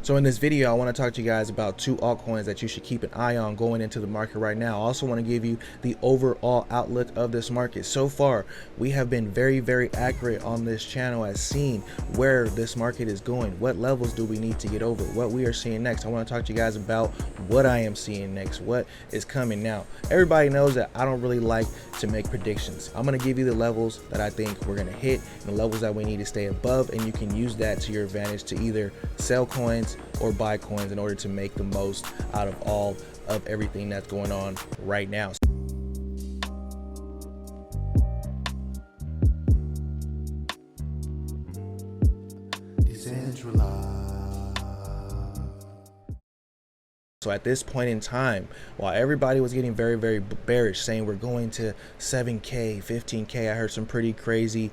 So in this video, I want to talk to you guys about two altcoins that you should keep an eye on going into the market right now. I also want to give you the overall outlook of this market. So far, we have been very accurate on this channel at seeing where this market is going. What levels do we need to get over? What we are seeing next. I want to talk to you guys about what I am seeing next, what is coming now. Everybody knows that I don't really like to make predictions. I'm going to give you the levels that I think we're going to hit and the levels that we need to stay above, and you can use that to your advantage to either sell coins or buy coins in order to make the most out of all of everything that's going on right now. So at this point in time, while everybody was getting very bearish, saying we're going to 7K, 15K, I heard some pretty crazy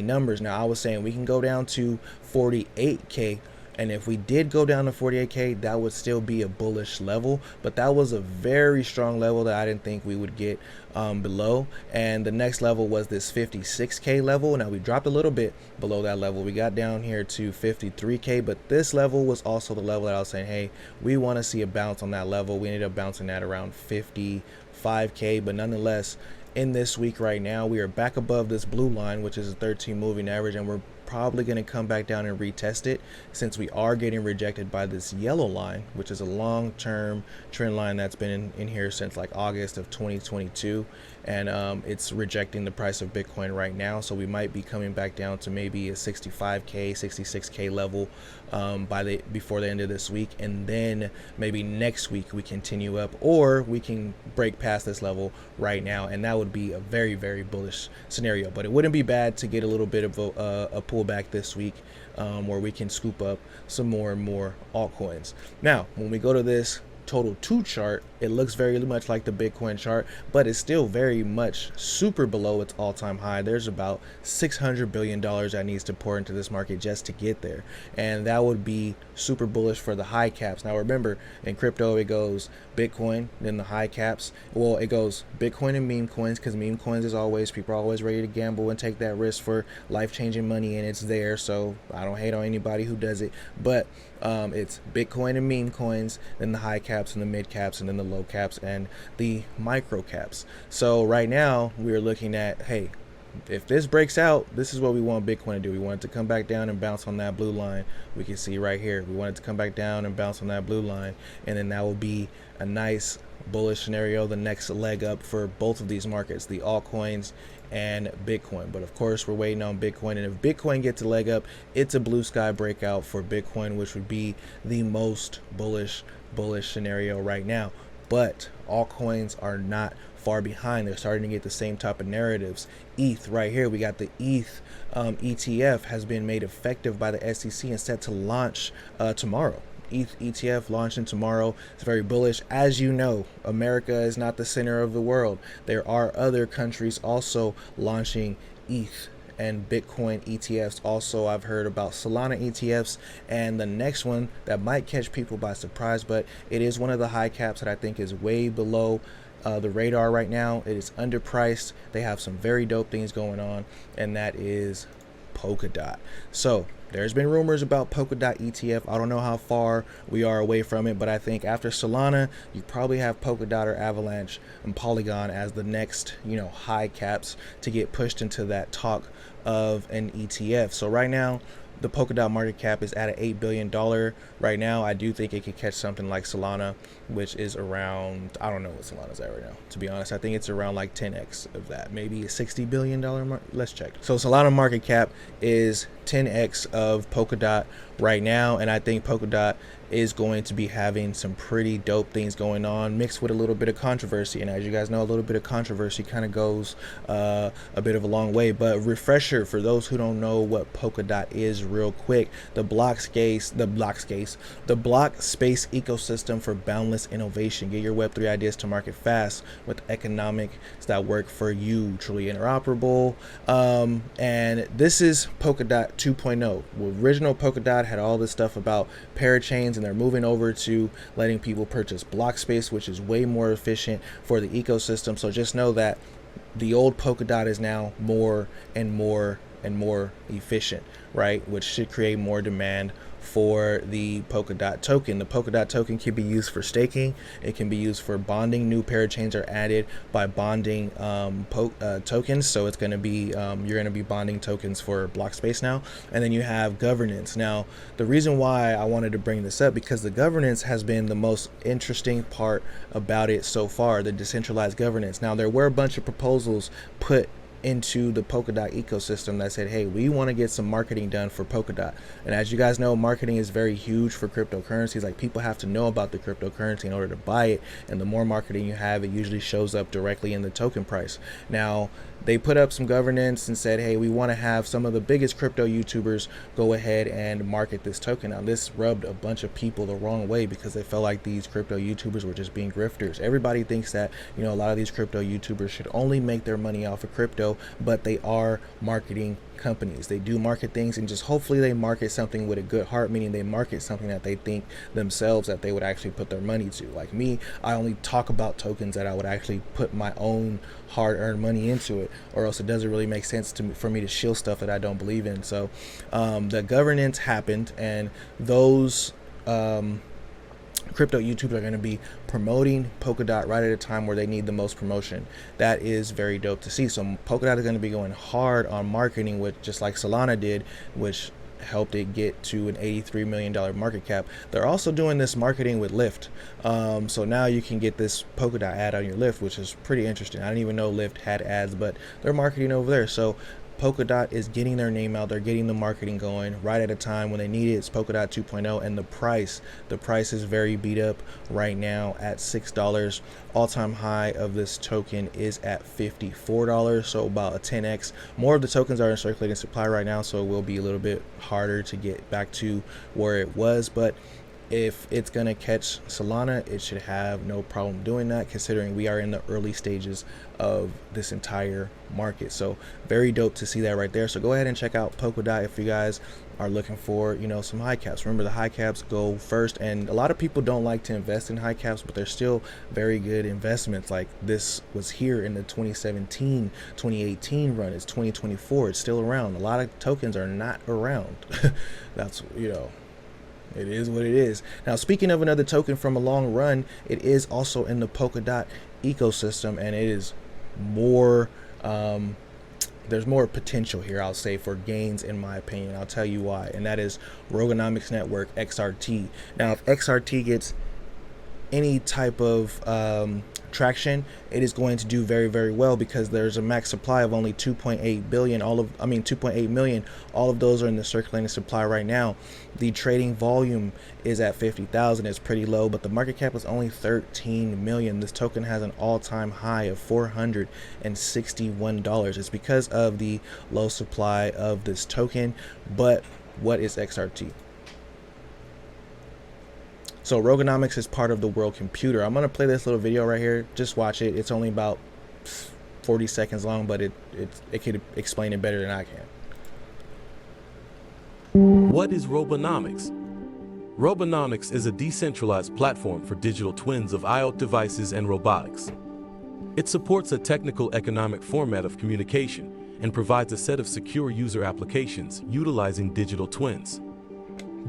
numbers. Now I was saying we can go down to 48K. And if we did go down to 48K, that would still be a bullish level, but that was a very strong level that I didn't think we would get below. And the next level was this 56K level. Now we dropped a little bit below that level. We got down here to 53K, but this level was also the level that I was saying, hey, we want to see a bounce on that level. We ended up bouncing at around 55K, but nonetheless, in this week right now, we are back above this blue line, which is a 13 moving average, and we're probably going to come back down and retest it, since we are getting rejected by this yellow line, which is a long-term trend line that's been in here since like August of 2022, and it's rejecting the price of Bitcoin right now. So we might be coming back down to maybe a 65K, 66K level before the end of this week, and then maybe next week we continue up, or we can break past this level right now, and that would be a very bullish scenario. But it wouldn't be bad to get a little bit of a pullback this week, where we can scoop up some more and more altcoins. Now when we go to this total 2 chart, it looks very much like the Bitcoin chart, but it's still very much super below its all-time high. There's about $600 billion that needs to pour into this market just to get there, and that would be super bullish for the high caps. Now remember, in crypto it goes Bitcoin, then the high caps. Well, it goes Bitcoin and meme coins, because meme coins is always, people are always ready to gamble and take that risk for life-changing money, and it's there, so I don't hate on anybody who does it. But it's Bitcoin and meme coins, then the high caps and the mid caps, and then the low caps and the micro caps. So right now we're looking at, hey, if this breaks out, this is what we want Bitcoin to do. We want it to come back down and bounce on that blue line. We can see right here, we want it to come back down and bounce on that blue line, and then that will be a nice bullish scenario, the next leg up for both of these markets, the altcoins and Bitcoin. But of course we're waiting on Bitcoin, and if Bitcoin gets a leg up, it's a blue sky breakout for Bitcoin, which would be the most bullish scenario right now. But altcoins are not far behind. They're starting to get the same type of narratives. ETH right here, we got the ETH ETF has been made effective by the SEC and set to launch tomorrow. ETH ETF launching tomorrow. It's very bullish. As you know, America is not the center of the world. There are other countries also launching ETH and Bitcoin ETFs. Also, I've heard about Solana ETFs, and the next one that might catch people by surprise, but it is one of the high caps that I think is way below the radar right now. It is underpriced. They have some very dope things going on, and that is PolkaDot. So there's been rumors about PolkaDot ETF. I don't know how far we are away from it, but I think after Solana, you probably have PolkaDot or Avalanche and Polygon as the next, high caps to get pushed into that talk of an ETF. So right now, the PolkaDot market cap is at an $8 billion right now. I do think it could catch something like Solana, which is around, I don't know what Solana's at right now, to be honest. I think it's around like 10x of that, maybe a $60 billion market. Let's check. So Solana market cap is 10x of PolkaDot right now, and I think PolkaDot is going to be having some pretty dope things going on, mixed with a little bit of controversy. And as you guys know, a little bit of controversy kind of goes a bit of a long way. But refresher for those who don't know what PolkaDot is real quick: the block space ecosystem for boundless innovation. Get your Web3 ideas to market fast with economics that work for you, truly interoperable. And this is PolkaDot 2.0. Original PolkaDot had all this stuff about parachains, and they're moving over to letting people purchase block space, which is way more efficient for the ecosystem. So just know that the old PolkaDot is now more and more efficient, right? Which should create more demand for the PolkaDot token. The PolkaDot token can be used for staking. It can be used for bonding. New parachains are added by bonding tokens. So it's going to be you're going to be bonding tokens for block space now. And then you have governance. Now, the reason why I wanted to bring this up, because the governance has been the most interesting part about it so far, the decentralized governance. Now, there were a bunch of proposals put into the PolkaDot ecosystem that said, hey, we want to get some marketing done for PolkaDot. And as you guys know, marketing is very huge for cryptocurrencies. Like, people have to know about the cryptocurrency in order to buy it, and the more marketing you have, it usually shows up directly in the token price. Now, they put up some governance and said, hey, we want to have some of the biggest crypto YouTubers go ahead and market this token. Now, this rubbed a bunch of people the wrong way because they felt like these crypto YouTubers were just being grifters. Everybody thinks that, you know, a lot of these crypto YouTubers should only make their money off of crypto, but they are marketing companies. They do market things, and just hopefully they market something with a good heart, meaning they market something that they think themselves that they would actually put their money to. Like me, I only talk about tokens that I would actually put my own hard-earned money into it, or else it doesn't really make sense to me, for me to shill stuff that I don't believe in. So the governance happened, and those crypto YouTubers are going to be promoting PolkaDot right at a time where they need the most promotion. That is very dope to see. So PolkaDot is going to be going hard on marketing, with just like Solana did, which helped it get to an $83 million market cap. They're also doing this marketing with Lyft. So now you can get this PolkaDot ad on your Lyft, which is pretty interesting. I didn't even know Lyft had ads, but they're marketing over there. So PolkaDot is getting their name out. They're getting the marketing going right at a time when they need it. It's PolkaDot 2.0, and the price is very beat up right now at $6. All-time high of this token is at $54, so about a 10x. More of the tokens are in circulating supply right now, so it will be a little bit harder to get back to where it was, but if it's going to catch Solana, it should have no problem doing that, considering we are in the early stages of this entire market. So very dope to see that right there. So go ahead and check out PolkaDot if you guys are looking for, you know, some high caps. Remember, the high caps go first, and a lot of people don't like to invest in high caps, but they're still very good investments. Like, this was here in the 2017 2018 run. It's 2024, it's still around. A lot of tokens are not around. That's, you know, it is what it is. Now, speaking of another token from a long run, it is also in the PolkaDot ecosystem, and it is more, there's more potential here, I'll say, for gains, in my opinion. I'll tell you why, and that is Rogonomics Network, XRT. Now, if XRT gets any type of traction, it is going to do very, very well, because there's a max supply of only 2.8 billion. 2.8 million. All of those are in the circulating supply right now. The trading volume is at 50,000. It's pretty low, but the market cap is only 13 million. This token has an all-time high of $461. It's because of the low supply of this token. But what is XRT? So Rogonomics is part of the world computer. I'm going to play this little video right here. Just watch it. It's only about 40 seconds long, but it could explain it better than I can. What is Robonomics? Robonomics is a decentralized platform for digital twins of IoT devices and robotics. It supports a technical economic format of communication and provides a set of secure user applications utilizing digital twins.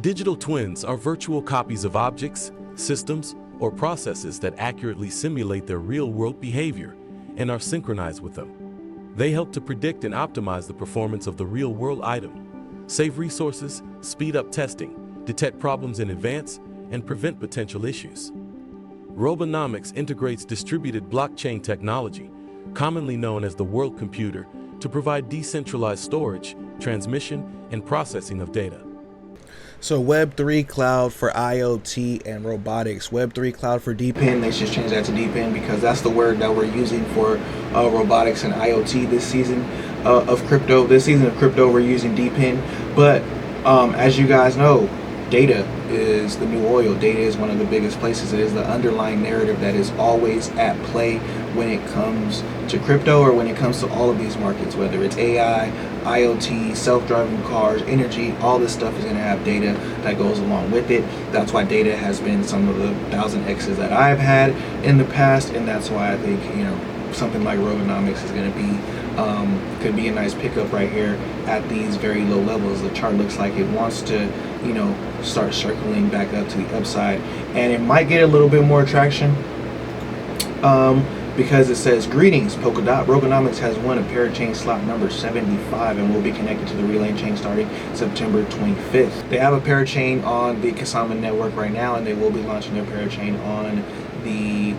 Digital twins are virtual copies of objects, systems, or processes that accurately simulate their real-world behavior and are synchronized with them. They help to predict and optimize the performance of the real-world item, save resources, speed up testing, detect problems in advance, and prevent potential issues. Robonomics integrates distributed blockchain technology, commonly known as the world computer, to provide decentralized storage, transmission, and processing of data. So Web3 cloud for IoT and robotics. Web3 cloud for DePIN. They should change that to DePIN, because that's the word that we're using for robotics and IoT this season of crypto. This season of crypto, we're using DePIN. But as you guys know, data is the new oil. Data is one of the biggest places. It is the underlying narrative that is always at play when it comes to crypto, or when it comes to all of these markets, whether it's AI, IoT, self-driving cars, energy. All this stuff is going to have data that goes along with it. That's why data has been some of the 1000x's that I've had in the past, and that's why I think, you know, something like Rogonomics is going to be could be a nice pickup right here at these very low levels. The chart looks like it wants to, you know, start circling back up to the upside, and it might get a little bit more traction. Because it says, greetings, PolkaDot. Robonomics has won a parachain slot number 75 and will be connected to the Relay chain starting September 25th. They have a parachain on the Kasama network right now, and they will be launching their parachain on the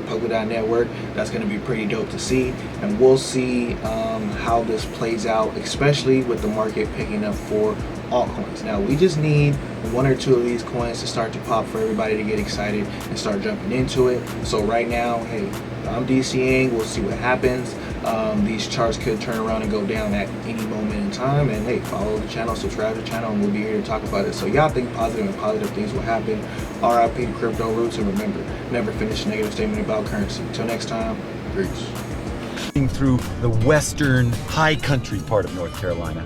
PolkaDot network. That's going to be pretty dope to see, and we'll see how this plays out, especially with the market picking up for altcoins. Now we just need one or two of these coins to start to pop for everybody to get excited and start jumping into it. So right now, hey, I'm DCing, we'll see what happens. These charts could turn around and go down at any moment in time, and hey, follow the channel, subscribe to the channel, and we'll be here to talk about it. So y'all think positive, and positive things will happen. RIP to crypto roots, and remember, never finish a negative statement about currency. Until next time, peace. Through the western high country part of North Carolina.